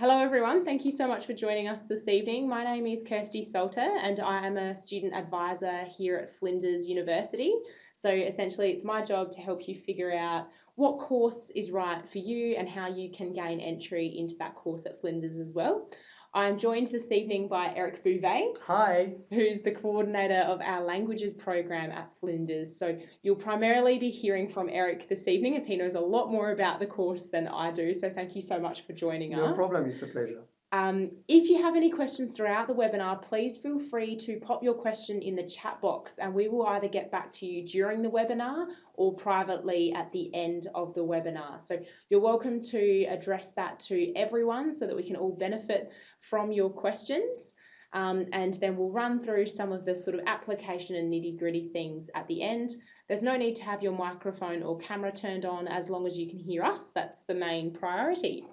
hello everyone. Thank you so much for joining us this evening. My name is Kirsty Salter and I am a student advisor here at Flinders University. So essentially it's my job to help you figure out what course is right for you and how you can gain entry into that course at Flinders as well. I'm joined this evening by Eric Bouvet. Hi. Who's the coordinator of our languages program at Flinders. So you'll primarily be hearing from Eric this evening as he knows a lot more about the course than I do. So thank you so much for joining us. No problem, it's a pleasure. If you have any questions throughout the webinar, please feel free to pop your question in the chat box and we will either get back to you during the webinar or privately at the end of the webinar. So you're welcome to address that to everyone so that we can all benefit from your questions. And then we'll run through some of the sort of application and nitty-gritty things at the end. There's no need to have your microphone or camera turned on as long as you can hear us. That's the main priority.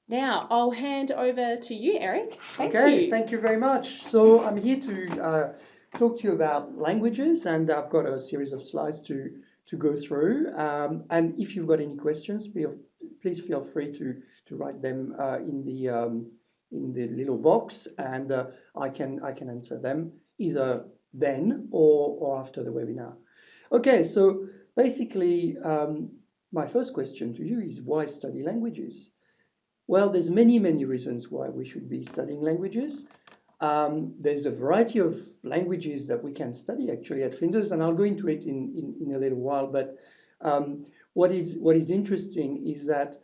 Now, I'll hand over to you, Eric. Thank you. Thank you very much. So I'm here to talk to you about languages, and I've got a series of slides to go through. And if you've got any questions, please feel free to write them in the little box, and I can answer them either then or after the webinar. Okay, so basically, my first question to you is why study languages? Well, there's many reasons why we should be studying languages. There's a variety of languages that we can study actually at Flinders, and I'll go into it in a little while. But what is interesting is that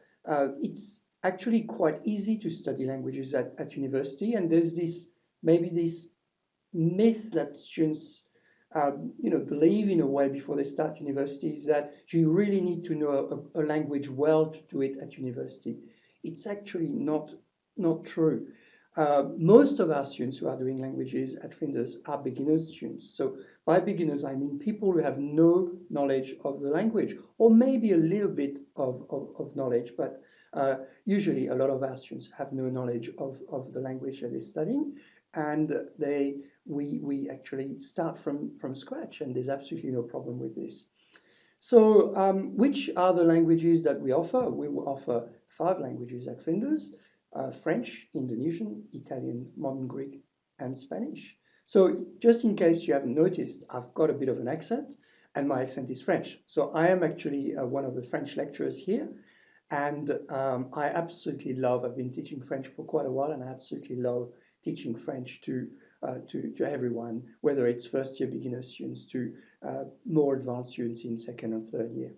it's actually quite easy to study languages at university, and there's this myth that students believe in a way before they start university is that you really need to know a language well to do it at university. It's actually not true. Most of our students who are doing languages at Flinders are beginner students. So by beginners, I mean people who have no knowledge of the language, or maybe a little bit of knowledge, but usually a lot of our students have no knowledge of the language that they're studying, and we actually start from scratch, and there's absolutely no problem with this. So which are the languages that we offer? We will offer 5 languages at Flinders: French, Indonesian, Italian, Modern Greek, and Spanish. So just in case you haven't noticed, I've got a bit of an accent, and my accent is French. So I am actually one of the French lecturers here, and I absolutely love, I've been teaching French for quite a while, and I absolutely love teaching French to everyone, whether it's first-year beginner students to more advanced students in second and third year.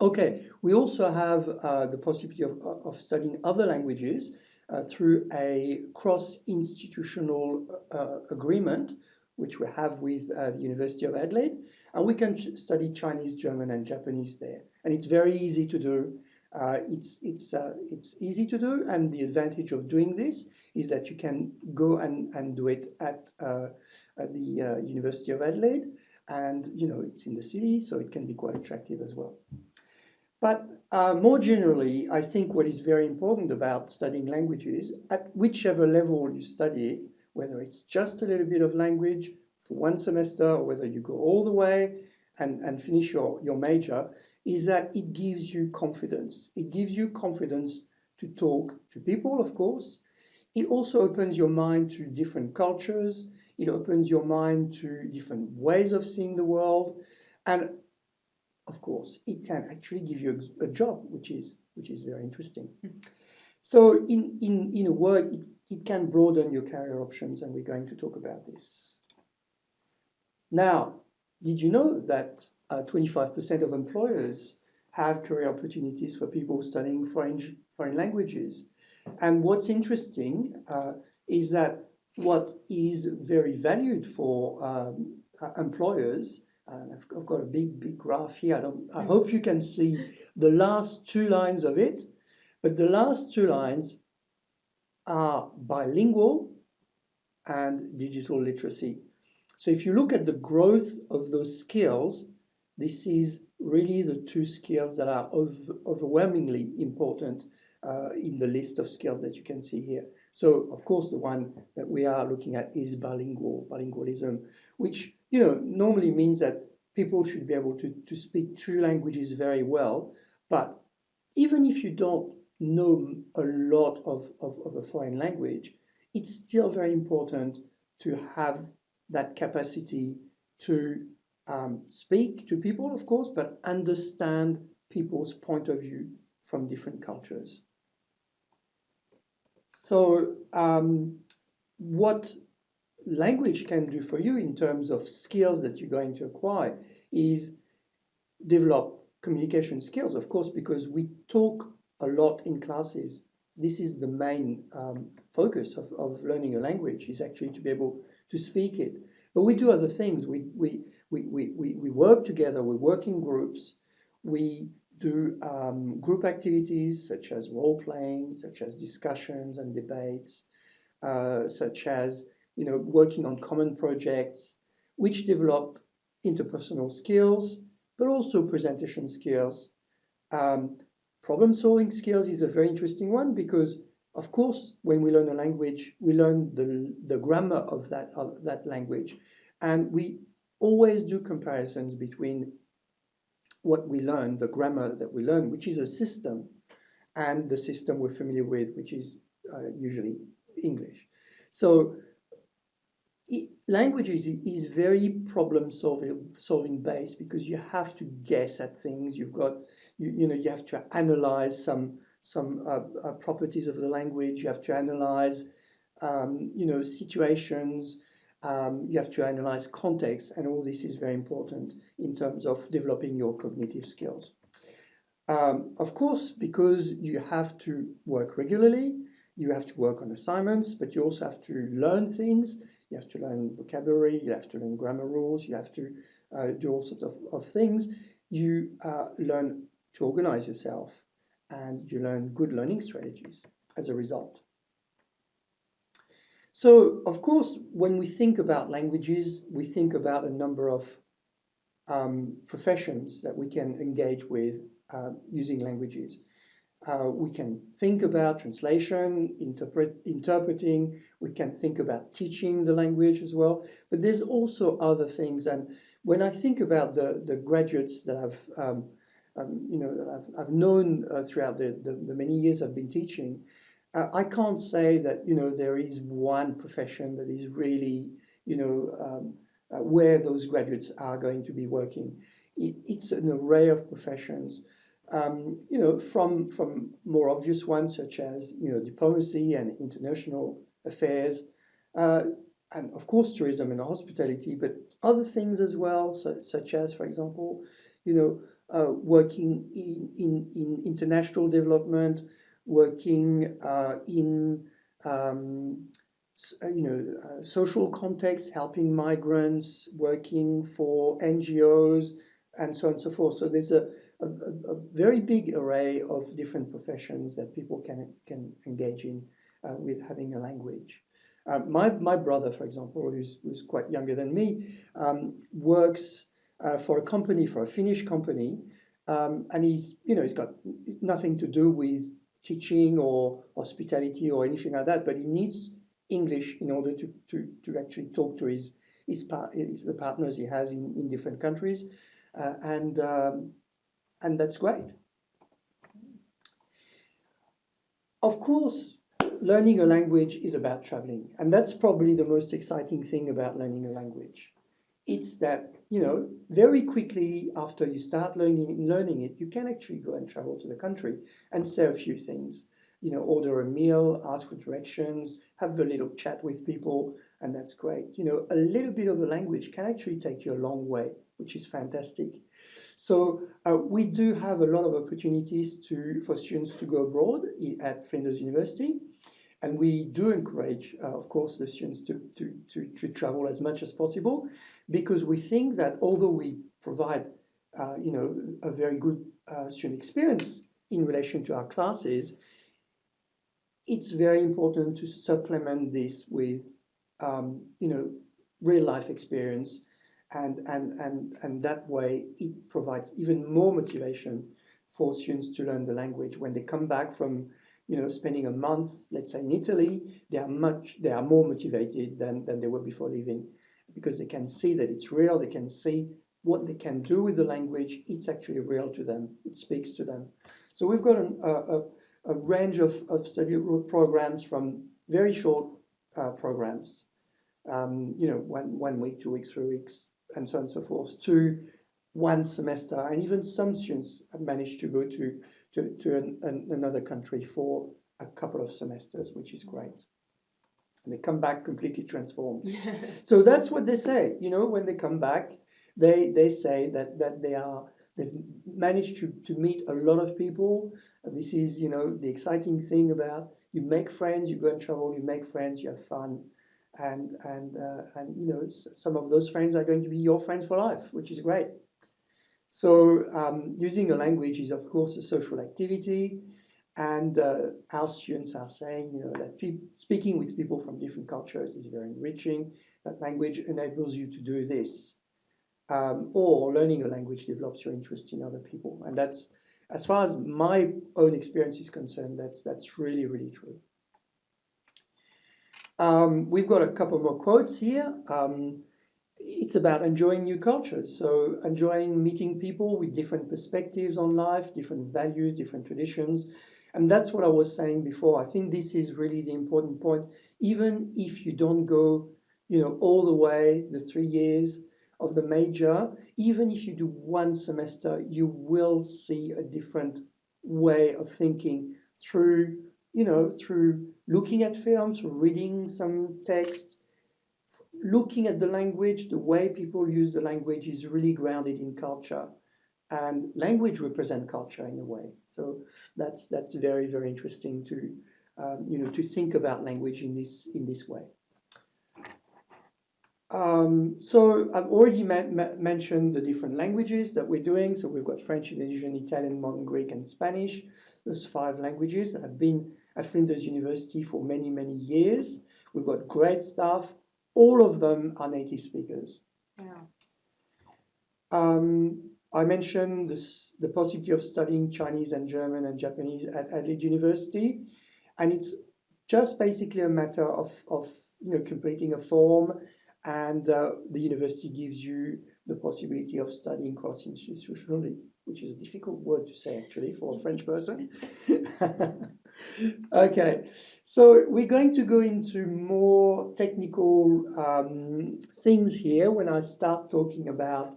Okay, we also have the possibility of studying other languages through a cross-institutional agreement, which we have with the University of Adelaide, and we can study Chinese, German, and Japanese there. And it's very easy to do. It's easy to do, and the advantage of doing this is that you can go and do it at the University of Adelaide, and it's in the city, so it can be quite attractive as well. But more generally, I think what is very important about studying languages, at whichever level you study it, whether it's just a little bit of language for one semester, or whether you go all the way and finish your major, is that it gives you confidence. It gives you confidence to talk to people, of course. It also opens your mind to different cultures. It opens your mind to different ways of seeing the world. And of course, it can actually give you a job, which is very interesting. So in a word, it can broaden your career options, and we're going to talk about this. Now, did you know that 25% of employers have career opportunities for people studying foreign languages? And what's interesting is that what is very valued for employers, and I've got a big graph here. I hope you can see the last 2 lines of it, but the last 2 lines are bilingual and digital literacy. So if you look at the growth of those skills, this is really the 2 skills that are overwhelmingly important in the list of skills that you can see here. So of course the one that we are looking at is bilingualism, which normally means that people should be able to speak 2 languages very well. But even if you don't know a lot of a foreign language, it's still very important to have that capacity to speak to people, of course, but understand people's point of view from different cultures. So what language can do for you in terms of skills that you're going to acquire is develop communication skills, of course, because we talk a lot in classes. This is the main focus of learning a language, is actually to be able to speak it. But we do other things. We work together, we work in groups, we do group activities such as role-playing, such as discussions and debates, such as working on common projects, which develop interpersonal skills, but also presentation skills. Problem-solving skills is a very interesting one because, of course, when we learn a language, we learn the grammar of that language. And we always do comparisons between what we learn, the grammar that we learn, which is a system, and the system we're familiar with, which is usually English. So language is very problem-solving based because you have to guess at things. You have to analyze some properties of the language. You have to analyze situations. You have to analyze context, and all this is very important in terms of developing your cognitive skills. Of course, because you have to work regularly, you have to work on assignments, but you also have to learn things. You have to learn vocabulary, you have to learn grammar rules, you have to do all sorts of things. You learn to organize yourself, and you learn good learning strategies as a result. So, of course, when we think about languages, we think about a number of professions that we can engage with using languages. We can think about translation, interpreting, we can think about teaching the language as well, but there's also other things. And when I think about the graduates that I've known throughout the many years I've been teaching, I can't say that there is one profession that is really where those graduates are going to be working. It's an array of professions. From more obvious ones such as diplomacy and international affairs, and of course tourism and hospitality, but other things as well, such as, for example, working in international development, working in social context, helping migrants, working for NGOs, and so on and so forth. So there's a very big array of different professions that people can engage in with having a language. My brother, for example, who's quite younger than me, works for a Finnish company, and he's got nothing to do with teaching or hospitality or anything like that, but he needs English in order to actually talk to the partners he has in different countries, and that's great. Of course, learning a language is about traveling, and that's probably the most exciting thing about learning a language. It's that, very quickly after you start learning it, you can actually go and travel to the country and say a few things. Order a meal, ask for directions, have a little chat with people, and that's great. A little bit of a language can actually take you a long way, which is fantastic. So we do have a lot of opportunities for students to go abroad at Flinders University. And we do encourage, of course, the students to travel as much as possible, because we think that although we provide, a very good student experience in relation to our classes, it's very important to supplement this with, real life experience, and that way it provides even more motivation for students to learn the language. When they come back from spending a month, let's say in Italy, they are more motivated than they were before leaving, because they can see that it's real. They can see what they can do with the language. It's actually real to them. It speaks to them. So we've got a range of study programs from very short programs, one week, 2 weeks, 3 weeks, and so on and so forth, to 1 semester. And even some students have managed to go to another country for a couple of semesters, which is great. And they come back completely transformed. So that's what they say. When they come back, they say that they've managed to meet a lot of people. This is the exciting thing about you make friends, you go and travel, you make friends, you have fun, and some of those friends are going to be your friends for life, which is great. So using a language is of course a social activity. And our students are saying, that speaking with people from different cultures is very enriching. That language enables you to do this. Or learning a language develops your interest in other people. And that's, as far as my own experience is concerned, that's really, really true. We've got a couple more quotes here. It's about enjoying new cultures. So enjoying meeting people with different perspectives on life, different values, different traditions. And that's what I was saying before. I think this is really the important point. Even if you don't go, all the way, the 3 years of the major, even if you do 1 semester, you will see a different way of thinking through looking at films, reading some text, looking at the language. The way people use the language is really grounded in culture. And language represents culture in a way. So that's very, very interesting to think about language in this way. So I've already mentioned the different languages that we're doing. So we've got French, Indonesian, Italian, Modern Greek, and Spanish. Those 5 languages that have been at Flinders University for many, many years. We've got great staff. All of them are native speakers. Yeah. I mentioned the possibility of studying Chinese and German and Japanese at Adelaide University, and it's just basically a matter of completing a form, and the university gives you the possibility of studying cross-institutionally, which is a difficult word to say actually for a French person. Okay, so we're going to go into more technical things here when I start talking about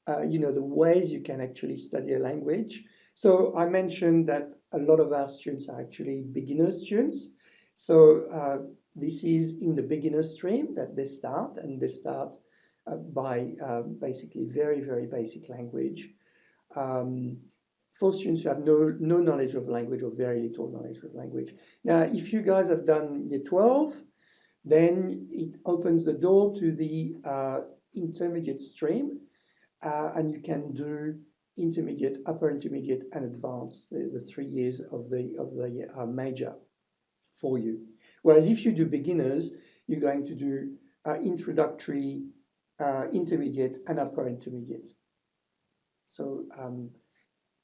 the ways you can actually study a language. So I mentioned that a lot of our students are actually beginner students. So this is in the beginner stream that they start, and they start by basically very, very basic language. For students who have no knowledge of language or very little knowledge of language. Now, if you guys have done year 12, then it opens the door to the intermediate stream. And you can do intermediate, upper intermediate, and advanced, the 3 years of the major for you. Whereas if you do beginners, you're going to do introductory, intermediate, and upper intermediate. So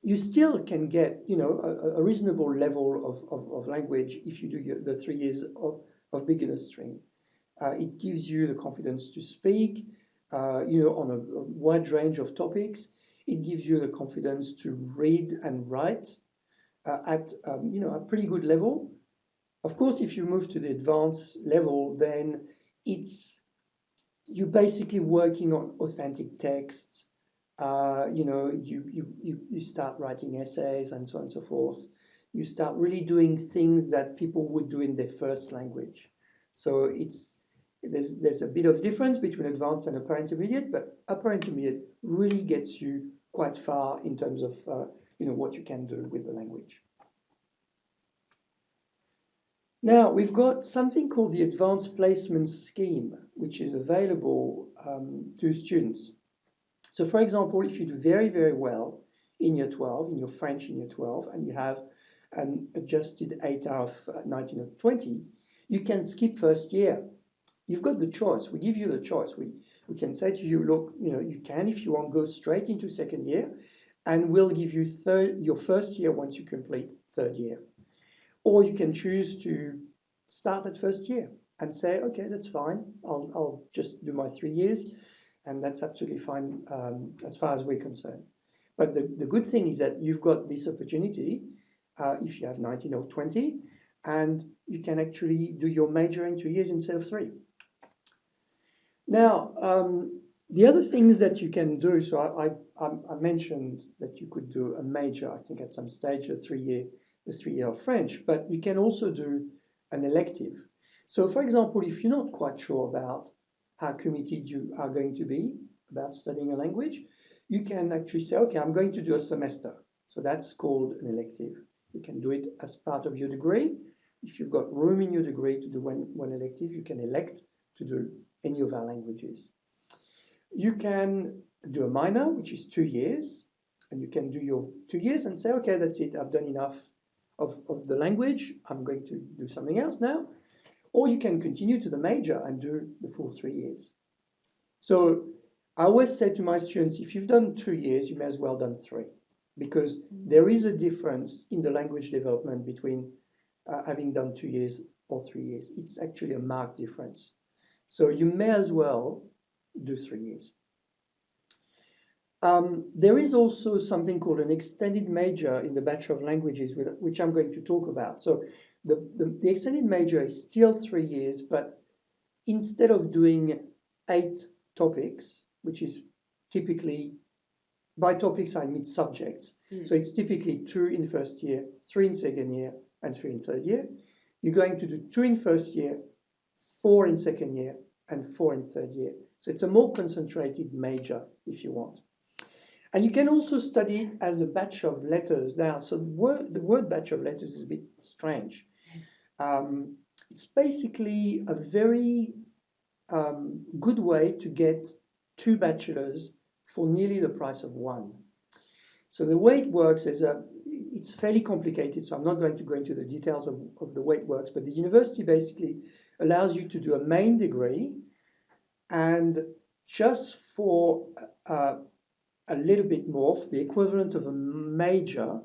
you still can get a reasonable level of language if you do the 3 years of beginner stream. It gives you the confidence to speak. On a wide range of topics. It gives you the confidence to read and write at a pretty good level. Of course, if you move to the advanced level, then you're basically working on authentic texts. You start writing essays and so on and so forth. You start really doing things that people would do in their first language. So there's a bit of difference between advanced and upper intermediate, but upper intermediate really gets you quite far in terms of what you can do with the language. Now we've got something called the Advanced Placement Scheme, which is available to students. So for example, if you do very, very well in year 12, in your French in year 12, and you have an adjusted 8 out of 19 or 20, you can skip first year. You've got the choice. We give you the choice. We can say to you, look, you can, if you want, go straight into second year, and we'll give you your first year once you complete third year. Or you can choose to start at first year and say, okay, that's fine. I'll just do my 3 years, and that's absolutely fine as far as we're concerned. But the good thing is that you've got this opportunity if you have 19 or 20, and you can actually do your major in 2 years instead of 3. Now, the other things that you can do, so I mentioned that you could do a major, I think at some stage, the 3-year of French, but you can also do an elective. So for example, if you're not quite sure about how committed you are going to be about studying a language, you can actually say, okay, I'm going to do a semester. So that's called an elective. You can do it as part of your degree. If you've got room in your degree to do one elective, you can elect to do any of our languages. You can do a minor, which is 2 years, and you can do your 2 years and say, okay, that's it, I've done enough of the language, I'm going to do something else now. Or you can continue to the major and do the full 3 years. So I always say to my students, if you've done 2 years, you may as well done 3, because there is a difference in the language development between having done 2 years or 3 years. It's actually a marked difference. So you may as well do 3 years. There is also something called an extended major in the Bachelor of Languages, which I'm going to talk about. So the extended major is still 3 years, but instead of doing 8 topics, which is typically, by topics I mean subjects, so it's typically 2 in first year, 3 in second year, and 3 in third year. You're going to do 2 in first year, 4 in second year, and 4 in third year. So it's a more concentrated major, if you want. And you can also study it as a Bachelor of Letters. Now, so the word Bachelor of Letters is a bit strange. It's basically a very good way to get 2 bachelors for nearly the price of 1. So the way it works is it's fairly complicated, so I'm not going to go into the details of the way it works, but the university basically allows you to do a main degree, and just for a little bit more, for the equivalent of a major,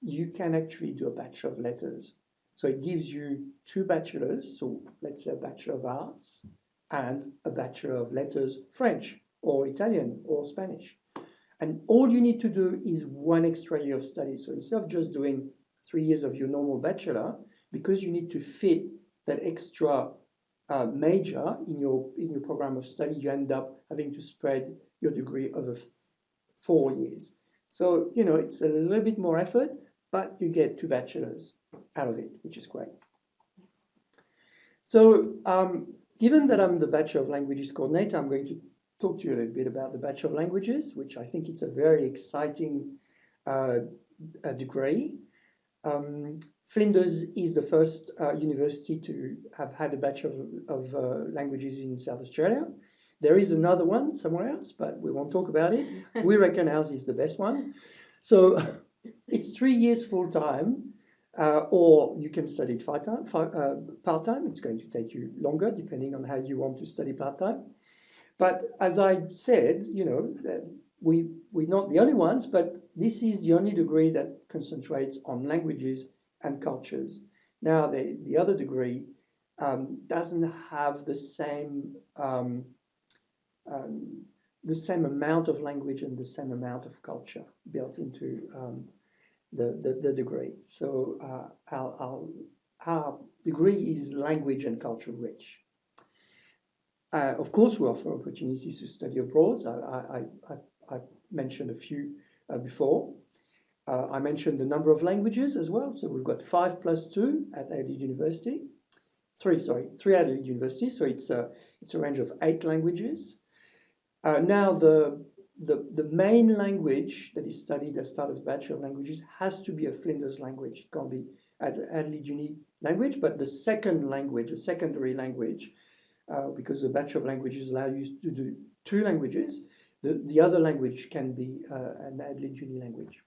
you can actually do a Bachelor of Letters. So it gives you 2 bachelors, so let's say a Bachelor of Arts and a Bachelor of Letters, French or Italian or Spanish. And all you need to do is 1 extra year of study. So instead of just doing 3 years of your normal bachelor, because you need to fit that extra major in your program of study, you end up having to spread your degree over 4 years. So, you know, it's a little bit more effort, but you get 2 bachelors out of it, which is great. So, given that I'm the Bachelor of Languages coordinator, I'm going to talk to you a little bit about the Bachelor of Languages, which I think it's a very exciting degree. Flinders is the first university to have had a Bachelor of Languages in South Australia. There is another one somewhere else, but we won't talk about it. We reckon ours is the best one. So it's 3 years full-time, or you can study it part-time. It's going to take you longer, depending on how you want to study part-time. But as I said, you know, we're not the only ones, but this is the only degree that concentrates on languages and cultures. Now, the other degree doesn't have the same amount of language and the same amount of culture built into the degree. So our degree is language and culture rich. Of course, we offer opportunities to study abroad. I mentioned a few before. I mentioned the number of languages as well. So we've got 5 plus 2 at Adelaide University. 3 Adelaide University. So it's a range of 8 languages. Now the main language that is studied as part of the Bachelor of Languages has to be a Flinders language. It can't be Adelaide Uni language, but the second language, a secondary language, because the Bachelor of Languages allow you to do 2 languages. The other language can be an Adelaide Uni language.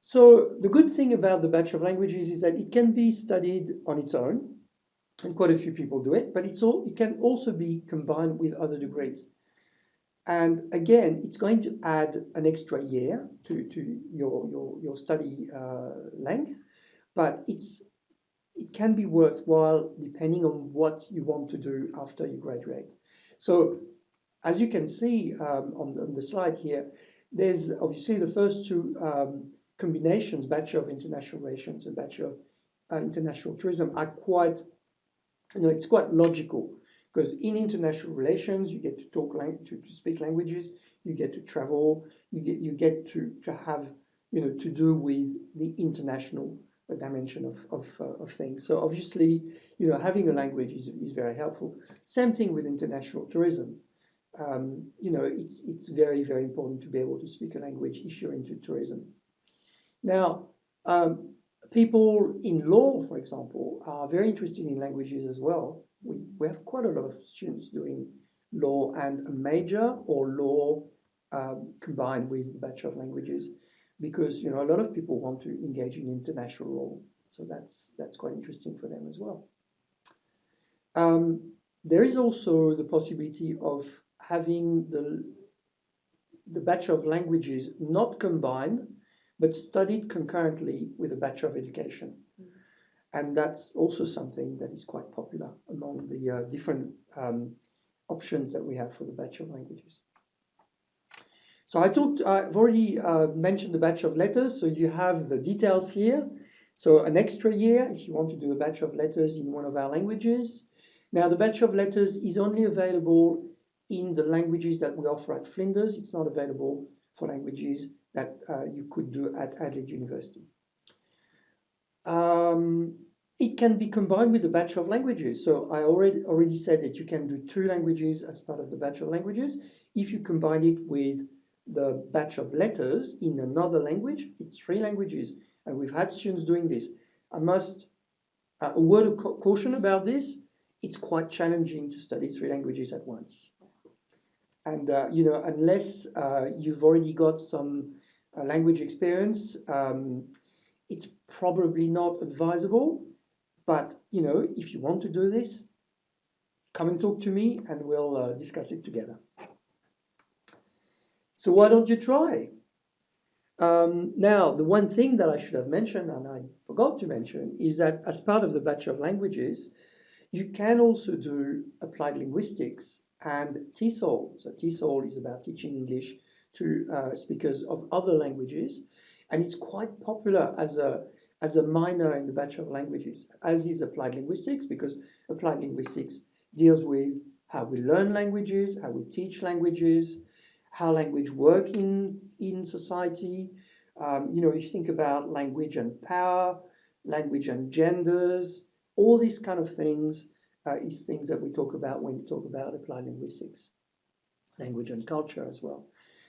So the good thing about the Bachelor of Languages is that it can be studied on its own, and quite a few people do it, but it can also be combined with other degrees. And again, it's going to add an extra year to your study length, but it can be worthwhile depending on what you want to do after you graduate. So as you can see on the slide here, there's obviously the first 2 combinations, Bachelor of International Relations and Bachelor of International Tourism, are quite, it's quite logical, because in international relations you get to talk to speak languages, you get to travel, you get to have to do with the international dimension of things. So obviously having a language is very helpful. Same thing with international tourism. It's very, very important to be able to speak a language if you're into tourism. Now, people in law, for example, are very interested in languages as well. We have quite a lot of students doing law and a major or law combined with the Bachelor of Languages, because a lot of people want to engage in international law. So that's quite interesting for them as well. There is also the possibility of having the Bachelor of Languages not combined, but studied concurrently with a Bachelor of Education. And that's also something that is quite popular among the different options that we have for the Bachelor of Languages. So I've already mentioned the Bachelor of Letters, so you have the details here. So an extra year if you want to do a Bachelor of Letters in one of our languages. Now the Bachelor of Letters is only available in the languages that we offer at Flinders. It's not available for languages that you could do at Adelaide University. It can be combined with the Bachelor of Languages. So I already said that you can do 2 languages as part of the Bachelor of Languages. If you combine it with the Bachelor of Letters in another language, it's 3 languages. And we've had students doing this. A word of caution about this, it's quite challenging to study 3 languages at once. And, unless you've already got some language experience, it's probably not advisable. But, if you want to do this, come and talk to me and we'll discuss it together. So why don't you try? Now, the one thing that I should have mentioned, and I forgot to mention, is that as part of the Bachelor of Languages, you can also do applied linguistics and TESOL. So TESOL is about teaching English to speakers of other languages, and it's quite popular as a minor in the Bachelor of Languages, as is applied linguistics, because applied linguistics deals with how we learn languages, how we teach languages, how language work in society. If you think about language and power, language and genders, all these kind of things is things that we talk about when we talk about applied linguistics, language and culture as well.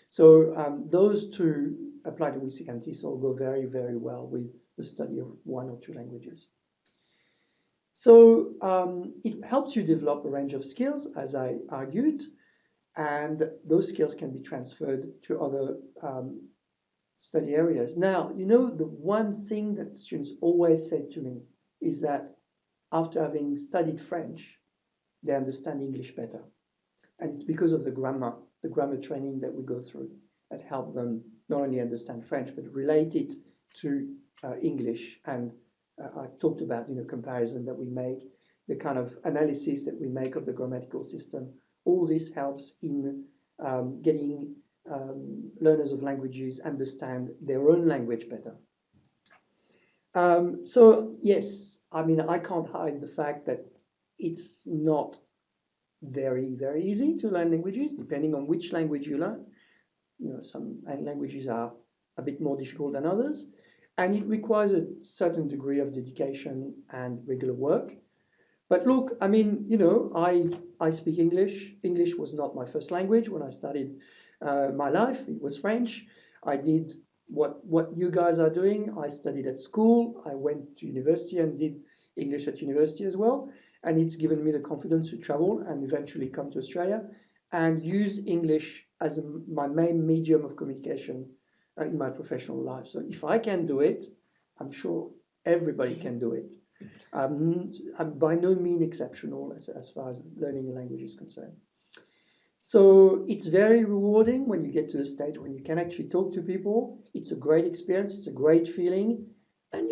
So those 2, applied linguistics and TESOL, go very, very well with the study of 1 or 2 languages. So it helps you develop a range of skills, as I argued, and those skills can be transferred to other study areas. Now, the one thing that students always say to me is that after having studied French, they understand English better. And it's because of the grammar training that we go through that help them not only understand French, but relate it to English. And I talked about, comparison that we make, the kind of analysis that we make of the grammatical system. All this helps in getting learners of languages understand their own language better. So yes, I can't hide the fact that it's not very, very easy to learn languages, depending on which language you learn. Some languages are a bit more difficult than others, and it requires a certain degree of dedication and regular work. But look, I speak English. English was not my first language when I started my life. It was French. I did what you guys are doing. I studied at school. I went to university and did English at university as well. And it's given me the confidence to travel and eventually come to Australia and use English as my main medium of communication in my professional life. So if I can do it, I'm sure everybody can do it. I'm by no means exceptional as far as learning a language is concerned. So it's very rewarding when you get to the stage when you can actually talk to people. It's a great experience. It's a great feeling. And,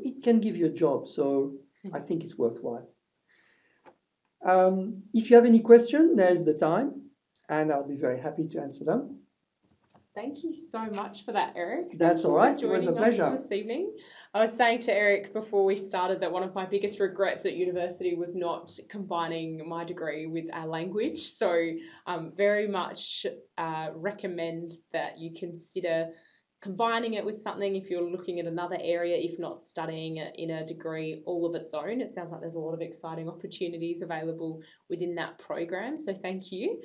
it can give you a job. So I think it's worthwhile. If you have any question, there's the time, and I'll be very happy to answer them. Thank you so much for that, Eric. That's all right. It was a Joining us pleasure. this evening. I was saying to Eric before we started that one of my biggest regrets at university was not combining my degree with our language. So very much recommend that you consider combining it with something if you're looking at another area, if not studying it in a degree all of its own. It sounds like there's a lot of exciting opportunities available within that program. So thank you.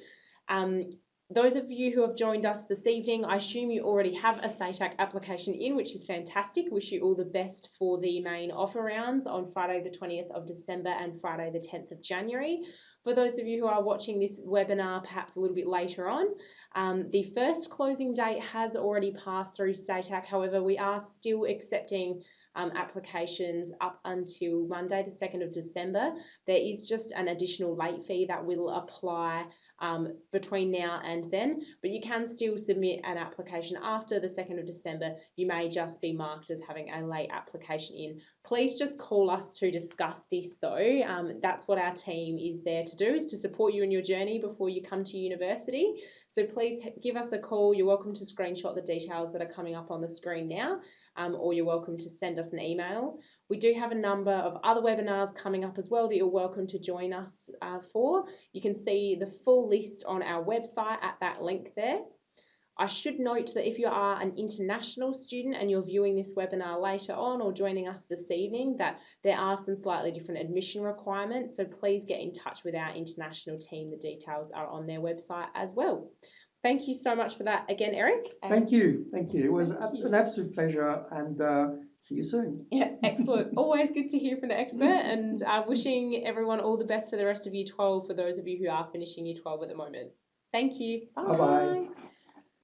Those of you who have joined us this evening, I assume you already have a SATAC application in, which is fantastic. Wish you all the best for the main offer rounds on Friday the 20th of December and Friday the 10th of January. For those of you who are watching this webinar perhaps a little bit later on, the first closing date has already passed through SATAC. However, we are still accepting applications up until Monday the 2nd of December. There is just an additional late fee that will apply between now and then, but you can still submit an application after the 2nd of December. You may just be marked as having a late application in. Please just call us to discuss this though. That's what our team is there to do, is to support you in your journey before you come to university. So please give us a call. You're welcome to screenshot the details that are coming up on the screen now, or you're welcome to send us an email. We do have a number of other webinars coming up as well that you're welcome to join us for. You can see the full list on our website at that link there. I should note that if you are an international student and you're viewing this webinar later on or joining us this evening, that there are some slightly different admission requirements. So please get in touch with our international team. The details are on their website as well. Thank you so much for that again, Eric. Thank you. Thank you. It was an absolute pleasure, and see you soon. Yeah, excellent. Always good to hear from the expert, and wishing everyone all the best for the rest of Year 12 for those of you who are finishing Year 12 at the moment. Thank you. Bye. Bye-bye.